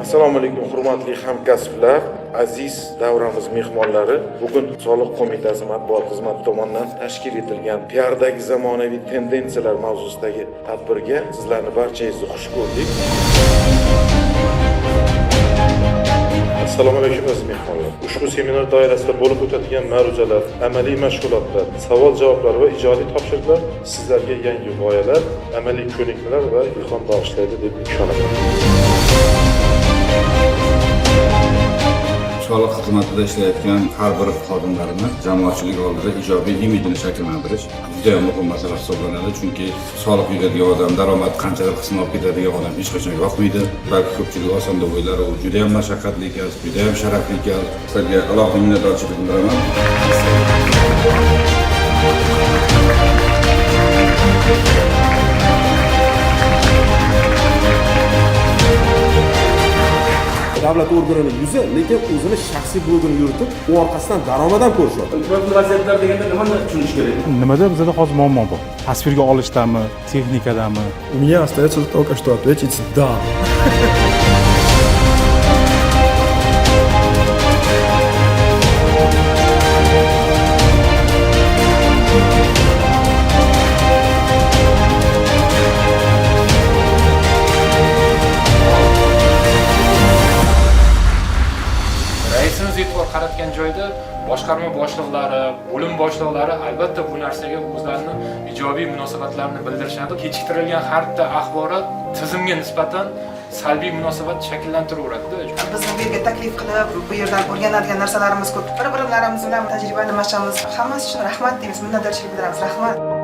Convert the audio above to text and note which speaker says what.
Speaker 1: Assalomu alaykum hurmatli hamkasblar, aziz davramiz mehmonlari. Bugun Soliq qo'mitasi matbuot xizmati tomonidan tashkil etilgan PRdagi zamonaviy tendensiyalar mavzusidagi tadbirga sizlarni barchangizni xush ko'rdik. Assalomu alaykum aziz mehmonlar. Ushbu seminar doirasida bo'lib o'tadigan ma'ruzalar, amaliy mashg'ulotlar, savol-javoblar va ijodiy topshiriqlar sizlarga yangi g'oyalar, amaliy ko'nikmalar va ilhom bag'ishlaydi deb ishonaman.
Speaker 2: Soliq xizmatida ishlayotgan har bir xodimlarni jamoatchilik oldida ijobiy imijini shakllantirish juda muhim masala hisoblanadi. Chunki soliq yig'adigan odam, daromad qanchalar qismini olib ketadigan odam hech qachon yoqmaydi. Balki ko'pchilik oson deb o'ylar, u juda ham mashaqqatli kasb, juda ham sharafli kasb. Sizlarga alohida minnatdorchilik bildiraman.
Speaker 3: Davlat organining yuzi, lekin o'zini shaxsiy blogini yuritib, u orqasidan daromad ham ko'rishyapti.
Speaker 4: Ko'p vaziyatlar deganda nimani tushunish kerak?
Speaker 5: Nimada bizda hozir muammo bor? Tasvirga olishdami, texnikadami?
Speaker 6: У меня остается только что ответить «да».
Speaker 7: Raisimiz e'tibor qaratgan joyda boshqarma boshliqlari, bo'lim boshliqlari albatta bu narsaga o'zlarini ijobiy munosabatlarini bildirishadi. Kechiktirilgan har bitta axborot tizimga nisbatan salbiy munosabat shakllantiraveradi.
Speaker 8: Bizni bu yerga taklif qilib, bu yerdan o'rganadigan narsalarimiz ko'p. Bir-birlarimiz bilan tajriba almashamiz. Hammasi uchun rahmat deymiz, minnatdorchilik bildiramiz. Rahmat.